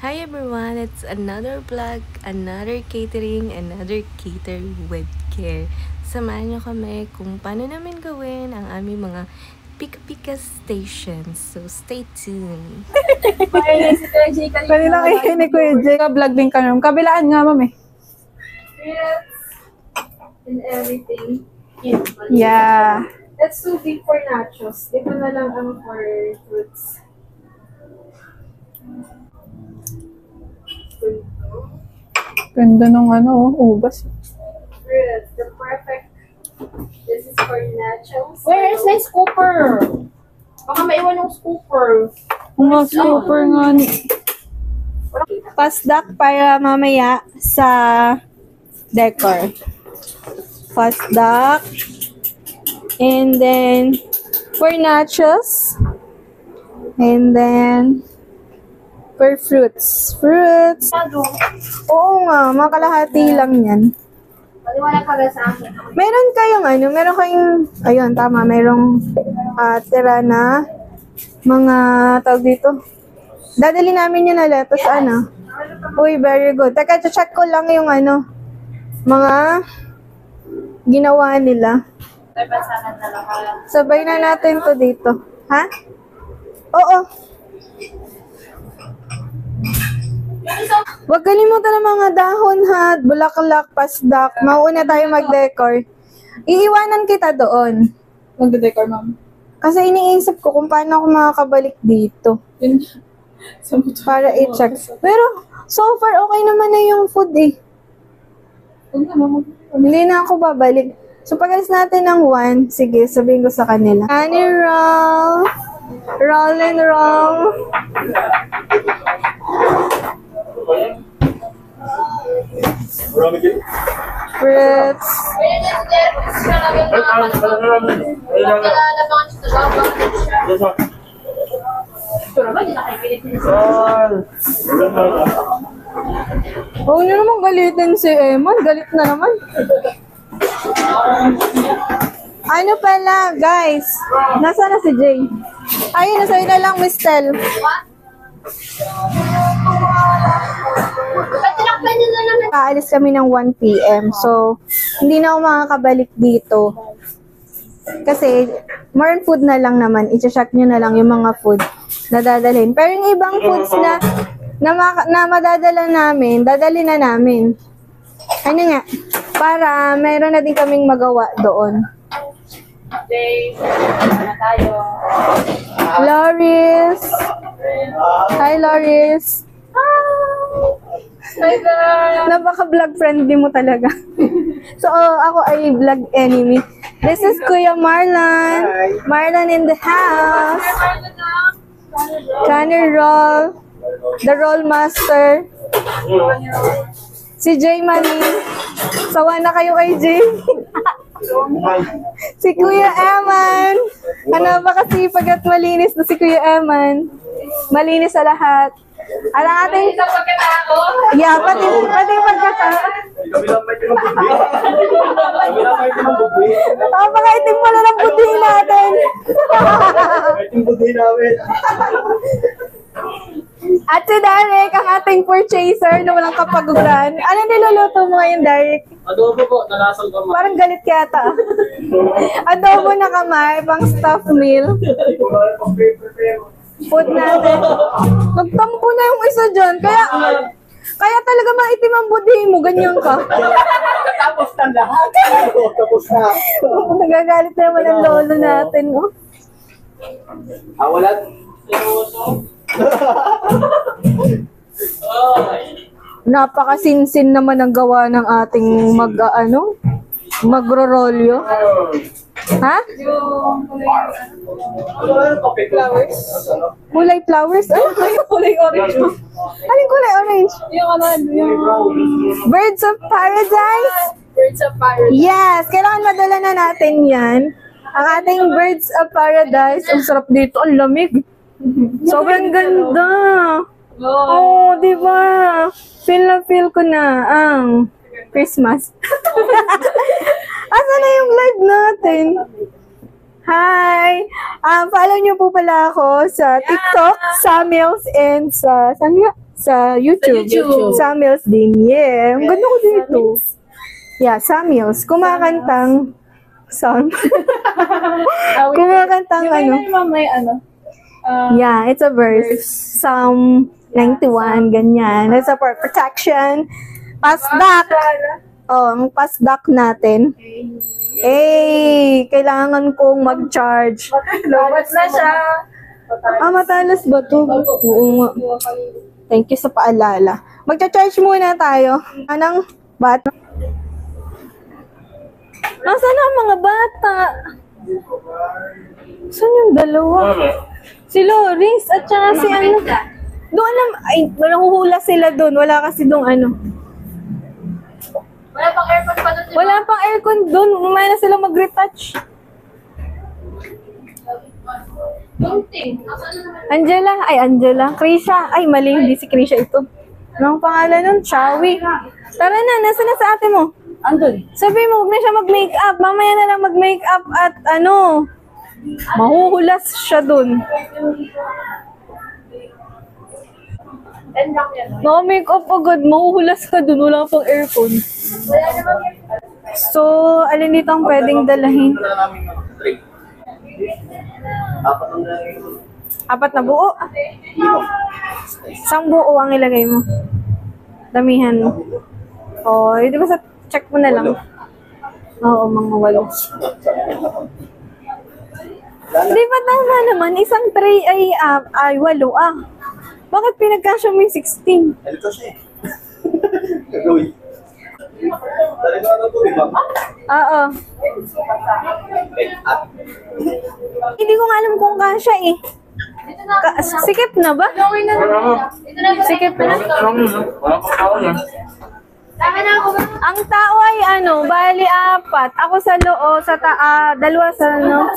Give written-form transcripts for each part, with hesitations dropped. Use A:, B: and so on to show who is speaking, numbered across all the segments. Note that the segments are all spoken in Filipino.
A: Hi everyone! It's another vlog, another catering, another cater with care. Samahan nyo kami kung paano namin gawin ang aming mga pika-pika stations. So stay tuned!
B: Kanina kayo ni Kuya Jay. Ka-vlog din ka naman. Kabilaan nga, mami.
C: And everything.
B: Yeah.
C: That's too big for nachos. Dito na lang ang for fruits.
B: Ganda nung ubas.
C: Fruits. The perfect. This is for nachos.
D: Where is my scooper? Baka maiwan yung scooper.
B: Mga super nga ni. Pasdak para mamaya sa decor. Pasdak. And then, for nachos. And then, for fruits. Fruits. Oo nga, makalahati lang yan.
C: Maliwanag ka ba sa akin?
B: Meron kayong ayun, tama, merong tira na mga tawag dito. Dadali namin yun na lettuce, Uy, very good. Teka, check ko lang yung mga ginawa nila. Sabay na natin to dito. Ha? Oo. Huwag kalimutan ng mga dahon, ha? Bulaklak, pasdak. Mauuna tayo mag-decor. Iiwanan kita doon.
D: Mag-decor, ma'am.
B: Kasi iniisip ko kung paano ako makakabalik dito. Para i-check. Pero, so far, okay naman na yung food eh. Hindi na ako babalik. So, pag-alis natin ng 1, sige, sabihin ko sa kanila. Honey roll. Roll and roll. Fruits. Huwag niyo naman galitin si Eman. Galit na naman. Ano pala, guys? Nasaan na si Jay? Ayun, nasa'yo na lang, Miss Tel. Aalis kami ng 1 PM. So, hindi na ako makakabalik dito. Kasi, more food na lang naman. I-check nyo na lang yung mga food na dadalhin. Pero yung ibang foods na madadala namin, dadali na namin. Ano nga? Para meron na din kaming magawa doon. Loris! Hi, Loris!
D: Hi, girl!
B: Napaka-vlog friendly mo talaga. So, ako ay vlog enemy. This is Kuya Marlon. Marlon in the house. Canner roll. The roll master. Si Jay Manny. Sawa na kayo kay Jay. Si Kuya Eman. Ano ba kasi pagkat malinis na si Kuya Eman. Malinis sa lahat. Alang ating... Yeah, pati pagkata. Pakaitim pala ng buti natin. Pakaitim buti namin. At si Derek, ang ating purchaser na walang kapaguran. Ano niluluto mo ngayon, Derek?
D: Adobo po, nalasang kamay.
B: Parang galit yata. Adobo na kamay, pang stuffed meal. Food natin. Nagtampo na yung isa dyan. Kaya talaga maitim ang budi mo. Ganyan ka.
D: Tapos na lahat. Tapos na.
B: Nagagalit na naman ang lolo natin. Oh.
D: Wala.
B: Napakasinsin naman ang gawa ng ating magro-rolyo. Ha?
D: Flowers.
B: Kulay flowers?
D: Kulay orange.
B: Anong kulay orange?
D: Yung
B: Birds of Paradise?
D: Birds of Paradise.
B: Yes! Kailangan madala na natin yan. Ang ating Birds of Paradise. Ang sarap dito. Ang lamig. Sobrang ganda. Oh, di ba? Feel na feel ko na ang Christmas. Asa na yung live natin? Hi! Follow niyo po pala ako sa TikTok, sa Mills, and sa, saan nga? Sa YouTube. Samuels din. Yeah. Ang ganda ko dito. Yeah, Samuels. Kumakantang song. Kumakantang ano.
D: May ano.
B: Yeah, it's a verse. Psalm 91, ganyan. It's a for protection. Pasdak. Oh, ang pasdak natin. Kailangan kong mag-charge.
D: Lobot na siya.
B: Matalas ba to? Oo nga. Thank you sa paalala. Magcha-charge muna tayo. Anong bata? Nasaan ang mga bata? Saan yung dalawa? Si Loris at saka si ano. Doon alam, ay, nahuhula sila doon. Wala kasi doon ano.
D: Wala pang aircon pa doon.
B: Wala pang aircon doon. Umaya na sila mag-retouch.
D: Bunting.
B: Angela. Krisha. Ay, mali. Hindi si Krisha ito. Anong pangalan nun? Chawi. Tara na. Nasa na sa ate mo?
D: Andun.
B: Sabi mo, huwag na siya mag-makeup. Mamaya na lang mag-makeup at ano, mahuhulas siya dun. Naka-makeup agad, mahuhulas ka dun. Wala pang aircon. So, alin dito ang pwedeng dalahin? 4 na buo. Isang buo ang ilagay mo. Damihan mo. Oh, di ba sa check mo na lang? Oo, mga 8. Di ba tama naman? Isang tray ay 8 Bakit pinagkasya mo yung 16?
E: Ito siya eh. Uy. Talaga ano to, diba?
B: Oo. Hindi ko nga alam kung kasya eh. Sikip na ba? Sikip na? Ang tao ay ano, bali 4. Ako sa loo, sa 2 sa ano.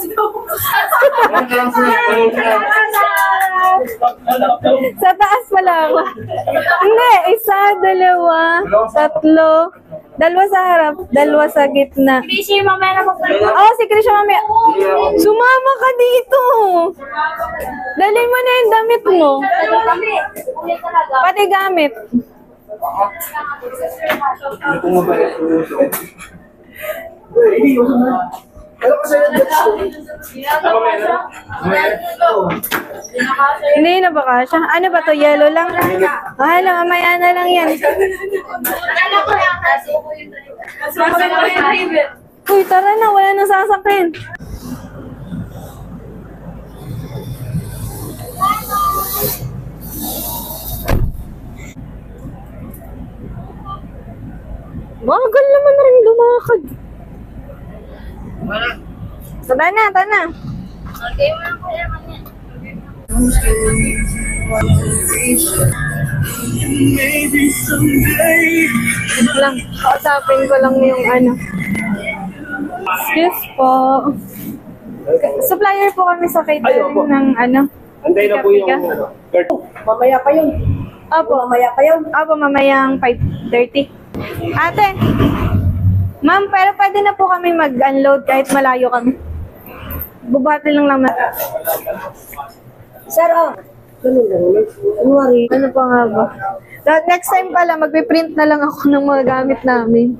B: Sa taas pala ako. Hindi, 1, 2, 3, 2 sa harap, 2 sa gitna.
D: Krisha, mamaya na magpalit.
B: Oh, si Krisha mamaya. Sumama ka dito. Dali mo na yung damit mo. Pati gamit.
E: Hindi ko mabalik. Hindi ko mabalik. Alam ko sa'yo,
B: Hindi na ba kasya? Ano ba to? Yellow lang? Hala, mamaya na lang yan. Uy, tara na. Wala nang sasakyan. Bagal naman na rin lumakad. Tara na.
D: Okay, mo lang kuya.
B: Lang, kausapin ko lang yung ano. Excuse po. Supplier po kami sa catering ng ano.
E: Antay na po yung card.
D: Mamaya pa yun.
B: Opo, mamayang 5:30. Ate, ma'am, pero pwede na po kami mag-unload kahit malayo kami. Bubati lang naman. Sir, ano pa nga ba? Next time pala, magpiprint na lang ako ng mga gamit namin.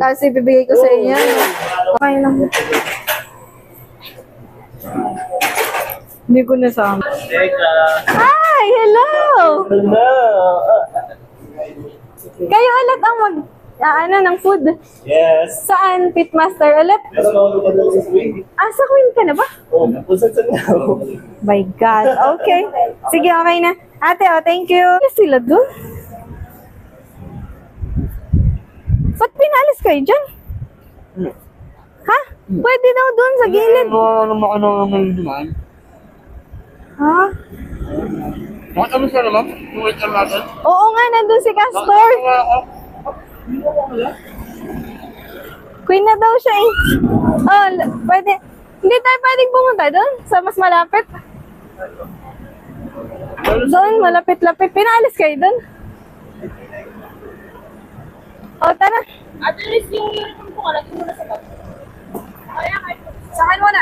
B: Tapos ibibigay ko sa inyo. Okay lang. Hindi ko nasama. Hi! Hello! Kayo ulit ang ng food.
E: Yes.
B: Saan? Pitmaster ulit? Sa Queen ka na ba?
E: Oh, napusasan na ako.
B: My God. Okay. Sige, okay na. Ate, thank you. Ano sila doon? Ba't pinalis kayo dyan? Ha? Pwede daw doon sa gilid.
E: Ano naman dumaan?
B: Ha?
E: Bakit ano siya naman? Yung wait natin?
B: Oo nga, nandun si Castor. Queen na daw siya eh. Oh, pwede. Hindi tayo pwedeng pumunta doon sa mas malapit. Doon, malapit-lapit. Pinalis kayo doon. Oh, tara.
D: At least yung uniform ko, lagi mo na sa bag.
B: Saan mo na?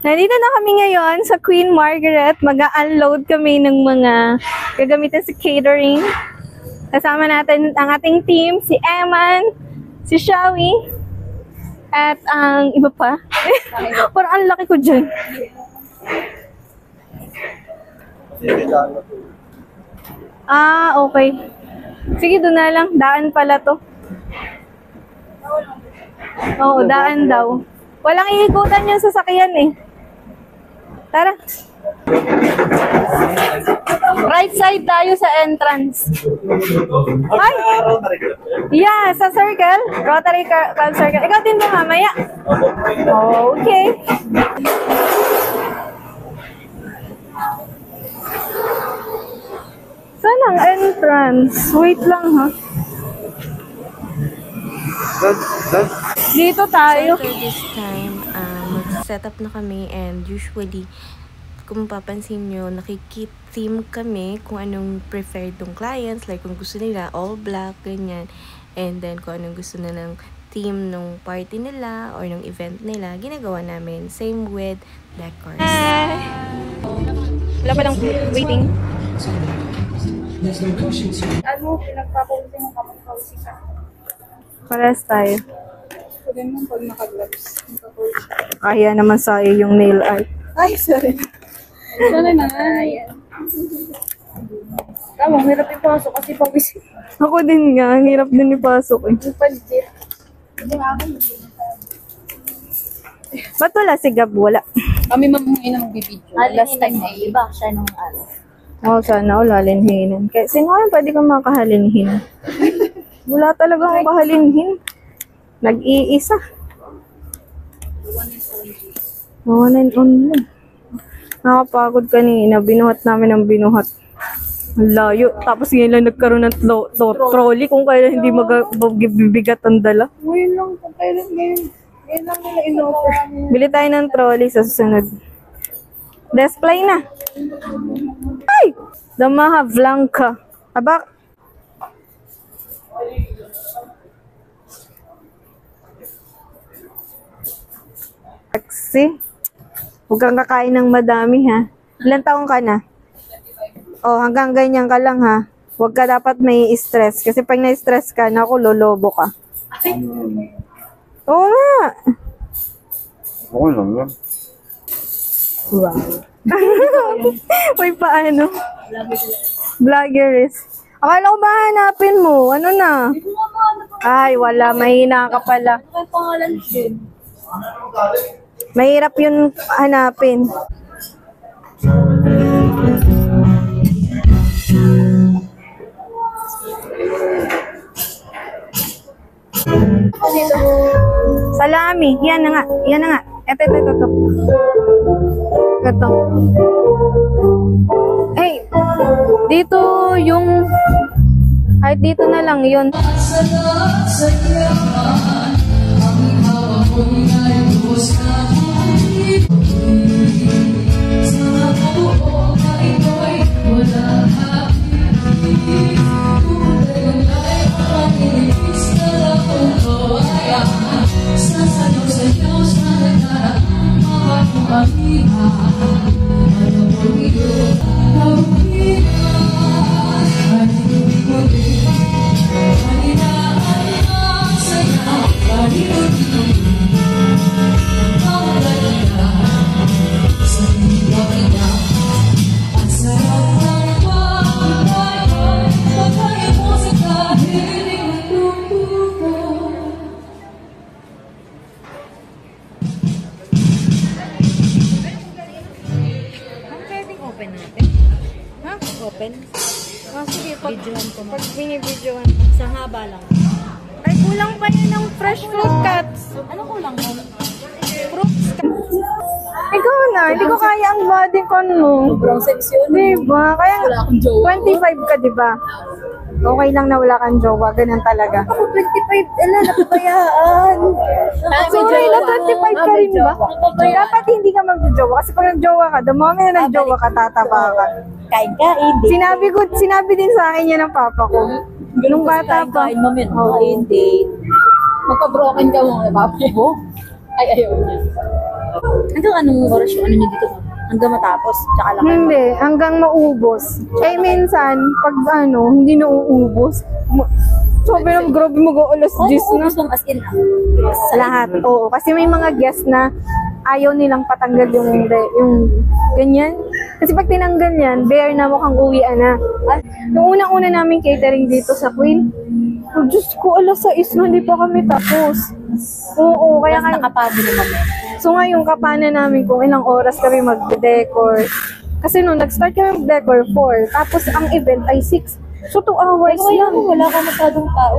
B: Nandito na kami ngayon sa Queen Margaret. Mag-unload kami ng mga gagamitin sa catering. Kasama natin ang ating team, si Eman, si Shawi, at ang iba pa. Parang ang laki ko dyan. Ah, okay. Sige, doon na lang. Daan pala to. Oo, daan daw. Walang iikutan yung sasakyan eh. Tara. Right side tayo sa entrance. Ay! Yeah, sa circle. Rotary Club Circle. Ikaw din ba mamaya? Okay. Saan ang entrance? Wait lang ha. Dito tayo.
A: So this time, mag-set up na kami and usually, kung papansin nyo, nakikiteam kami kung anong preferred ng clients. Like kung gusto nila, all black, ganyan. And then kung anong gusto na ng team ng party nila or ng event nila, ginagawa namin. Same with decors.
B: Wala pa lang waiting.
D: Ano, pinagpapausin mo kapag pausin ka.
B: Pares tayo.
D: Pwede mo pag naka-gloves.
B: Kaya naman sa'yo yung nail art.
D: Ay, sorry. Sorry na. Ayan. Tama, hirap ipasok kasi pag-isip.
B: Ako din nga, ang hirap din ipasok eh.
D: Paljit.
B: Ba't wala si Gab? Wala.
D: Kami mamungay na magbibideo. Last time na iba siya nung ano.
B: Oo, sana wala linhinan. Kaya sino kaya pwede kang makahalinhin? Wala talaga akong kahalinhin. Nag-iisa. One and only. Nakapagod kanina. Binuhat namin ang binuhat. Ang layo. Tapos ngayon lang nagkaroon ng trolley kung kailan hindi magbibigat ang dala.
D: Ngayon lang, kung kailan ngayon. Ngayon lang nila in-offer.
B: Bili tayo ng trolley sa susunod. Display na. Ay! Damaha Blanca. Aba. Taxi. Huwag kang kakain ng madami ha. Ilan taong ka na? Oh, hanggang ganyan ka lang ha. Huwag ka dapat may stress. Kasi pag na-stress ka, naku, lolobo ka. Oo nga.
E: Okay lang yan.
B: Wow. Uy, paano? Vloggerist. Akala ko ba hanapin mo? Ano na? Ay, wala. Mahina ka pala.
D: May pangalan din.
B: Mahirap yun hanapin. Salami. Yan na nga. Yan na nga. Ito. Ito. Hey, dito yung... Kahit dito na lang yun. Open? Oh, sige, pag binibidyoan ko.
D: Sa haba lang.
B: Ay, kulang pa yun ng fresh fruit cuts.
D: Ano kulang mo?
B: Fruits cuts. Ikaw na, hindi ko kaya ang body con mo.
D: Sobrang seksyon.
B: Diba? Kaya
D: Wala akong jowa.
B: 25 ka, diba? Okay lang na wala kang jowa. Ganun talaga.
D: Ako 25, napabayaan.
B: Sorry, na 25 ka rin ba? Dapat hindi ka mag-jowa. Kasi pag nag-jowa ka, the moment na nag-jowa ka, tataba ka.
D: Kain ka, hindi.
B: Sinabi din sa akin yan ng papa ko. Nung bata pa.
D: Kain mo, hindi. Magpa-broken ka mo, papa mo. Ay, ayaw niya. Hanggang anong oras yung ano nyo dito? Hanggang matapos, tsaka lang kayo
B: Hindi, hanggang maubos. Eh, minsan, pag hindi nauubos. Sabi ng grabe mag-alas 10 na.
D: Gusto as in,
B: Sa lahat, oo. Kasi may mga guests na ayaw nilang patanggal yung ganyan. Kasi pag tinanggal yan, bare na mukhang uwian na. Yung unang-una namin catering dito sa Queen, oh, Diyos ko, alas 6 na, hindi pa kami tapos. Oo, kaya
D: Mas nakapado naman eh.
B: So ngayon, kapana namin kung ilang oras kami mag-decor. Kasi nung nag-start kami mag-decor, 4. Tapos ang event ay 6. So 2 hours
D: Kaya
B: lang.
D: wala ka masyadong tao.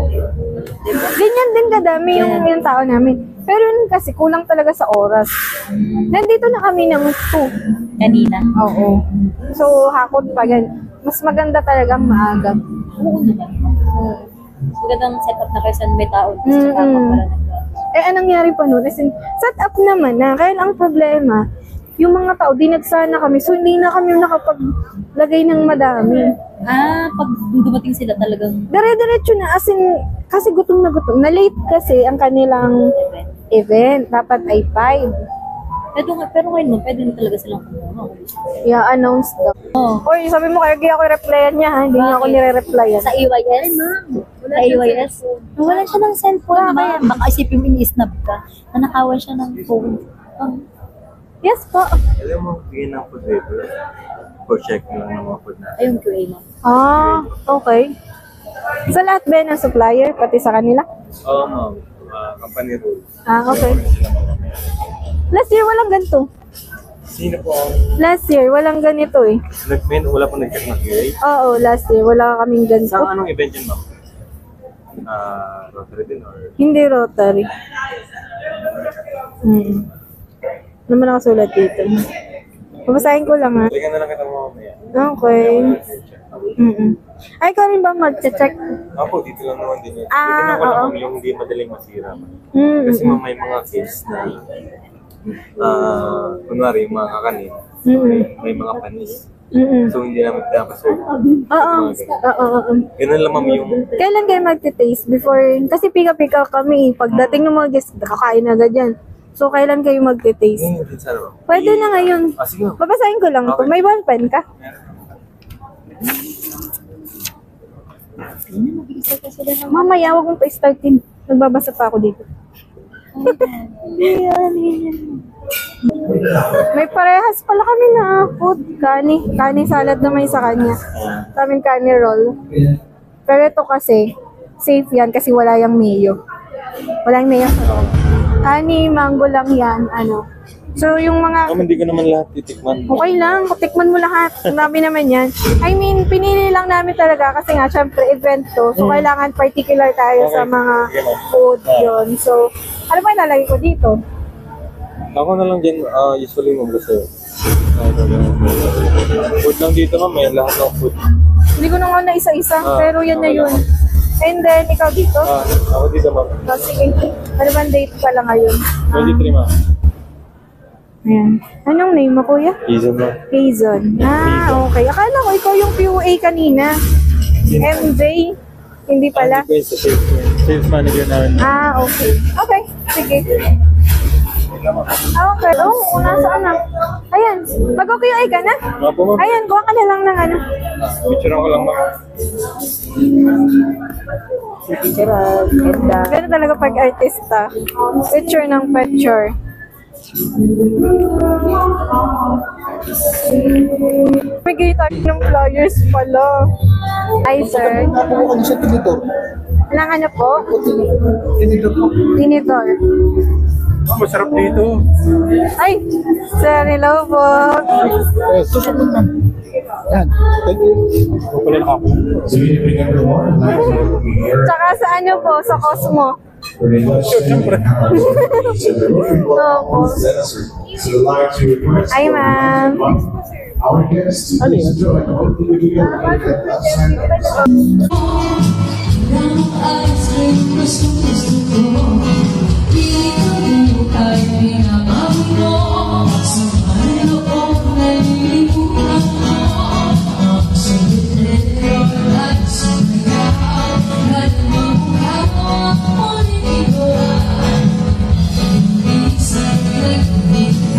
B: Ganyan din kadami yung tao namin. Pero yun kasi kulang talaga sa oras. Nandito na kami ng 2.
D: Kanina.
B: Oo. So hakot pa gan. Mas maganda talagang maaga.
D: Oo naman. Magandang setup na kayo saan may tao. Tapos tsaka ka para
B: Anong nangyari pa noon? As in, set up naman na. Kaya ang problema, yung mga tao, dinagsana kami. So, hindi na kami nakapaglagay ng madami.
D: pag dumating sila talagang
B: Dire-diretso na. As in, kasi gutom na gutom. Na-late kasi ang kanilang event. Dapat ay 5.
D: pero ngayon pwede na talaga silang kumuha.
B: I-announce daw.
D: Oh.
B: Oy, sabi mo kaya ako i-replyan niya ha. Hindi niya ako nire-replyan.
D: Sa EYS? Sa EYS? Wala siya ng cellphone. Kaya baka isipin mo ini-snap ka. Nanakawan siya ng phone.
B: Yes po.
E: Alam mo, bigyan ng food paper. For check lang ng mga food natin.
D: Ayun, QA mo.
B: Okay. Sa lahat ba ng supplier, pati sa kanila?
E: Oo, ma'am. Company rules.
B: Okay. Last year, walang ganito.
E: Sino po ang
B: Last year, walang ganito eh.
E: wala pong nag-check ng QA?
B: Oo, last year, wala kaming ganito.
E: Sa anong event yun, ma'am? Rotary din or?
B: Hindi Rotary. Ano man nakasulat dito? Babasahin ko lang ha.
E: Bigyan na lang kita mamaya.
B: Okay. Ay, ikaw rin ba mag-check?
E: Ako, dito lang naman din yun.
B: Ah,
E: Dito na wala
B: oo.
E: kang yung hindi madaling masira. Kasi may mga case na kunwari, yung mga kakanin, may mga panis. So, hindi namin pinapaserve.
B: Oo.
E: Ganun lang, ma'am, yung
B: Kailan kayo magte-taste? Before, kasi pika-pika kami. Pagdating ng mga guests, kakain agad yan. So, kailan kayo magte-taste?
E: yun din sana, ma'am.
B: Pwede na ngayon.
E: Sige, ma'am.
B: Babasahin ko lang ito.
E: Okay.
B: May ball pen ka? Mamaya, wag mong pa-startin. Nagbabasa pa ako dito. May parehas pala kami na food. Kani salad na may sa kanya. Sa amin kani roll. Pero ito kasi, safe yan kasi wala yung mayo. Wala yung mayo sa roll. Kani, mango lang yan. So, yung mga...
E: Ma'am, hindi ko naman lahat titikman.
B: Okay lang, tikman mo lahat. Ang dami naman yan. I mean, pinili lang namin talaga kasi nga, syempre, event to. So, kailangan particular tayo sa mga food yun. So, ano ba ilalagay ko dito?
E: Ako na lang dyan, usually ma'am kasi food lang dito, ma'am, may lahat ng food.
B: Hindi ko na nga na isa-isa, pero yan na yun. And then, ikaw dito?
E: Ako dito, ma'am.
B: Sige. Ano ba date pala ngayon?
E: 23, ma'am.
B: Ayan. Anong name mo, kuya?
E: Season, ma'am.
B: Hazen. Okay. Akala ko ikaw yung PUA kanina. MJ? Hindi pala.
E: Hindi ko yung sa sales manager namin.
B: Okay. Okay. Sige. Okay. Nasaan na? Ayan. Mag-QA ka na?
E: Mga po, ma'am.
B: Ayan, kuha ka na lang ng ano.
E: Picture ko lang, ma'am.
B: Ganda talaga pag artista. Picture ng picture. Bigay tayo ng flyers pala. Hi, sir.
F: Ano siya tinitor?
B: Ilang ano po?
F: Tinitor po.
B: Tinitor.
E: Masarap dito.
B: Ay, sir, hello po.
F: Susunod na. Yan. Thank you. Ako pala nakako.
B: Tsaka sa ano po, sa Cosmo. Opo. Hi, ma'am.
F: Our guests, please enjoy. Hopefully we get
G: Thank you.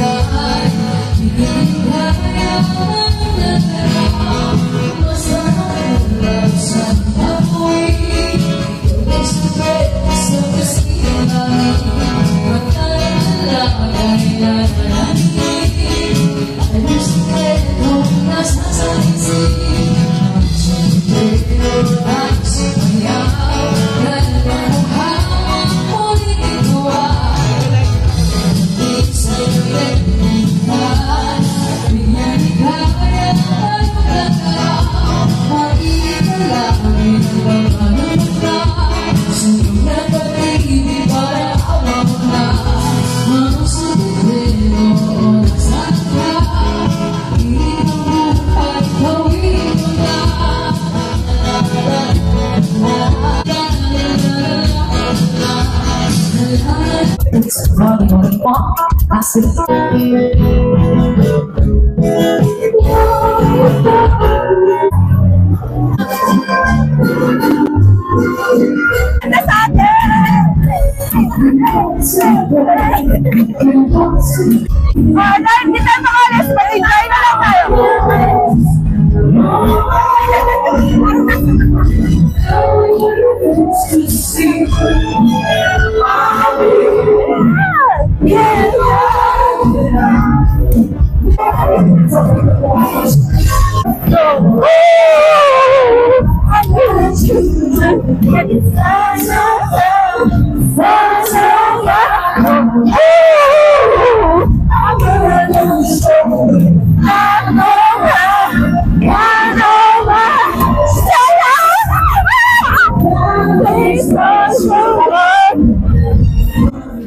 B: Dahil hindi tayo makalis, mag-enjoy na lang tayo.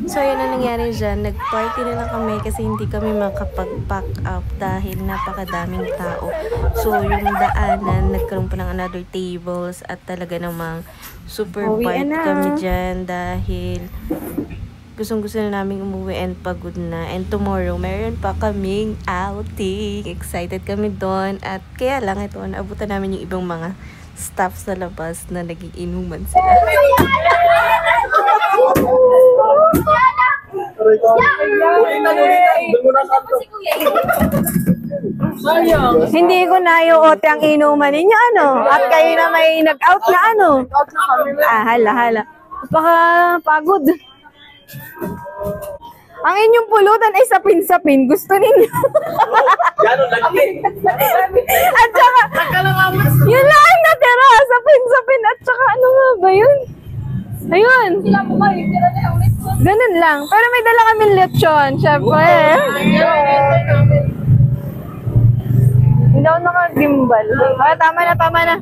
A: So, yun ang nangyari dyan. Nag-party na lang kami kasi hindi kami makapag-pack up dahil napakadaming tao. So, yung daanan, nagkaroon pa ng another tables at talaga namang super
B: Uwian
A: fight
B: na.
A: kami dyan dahil gustong-gusto na namin umuwi and pagod na. And tomorrow, meron pa kaming outing. Excited kami doon. At kaya lang, ito, naabutan namin yung ibang mga staff sa labas na nagiinuman sila.
B: Hindi ko na yung ote ang inuman ninyo, ano? At kayo na may nag-out na, ano? Hala. Napakapagod. Ang inyong pulutan ay sapin-sapin. Gusto ninyo.
E: Gano'n lagi.
B: At saka, yun lang ang natira. Sapin-sapin. At saka, ano nga ba yun? Ayun. Ganun lang. Pero may dala kami lechon. Syempre. Hindi ako naka-gimbal. Tama na.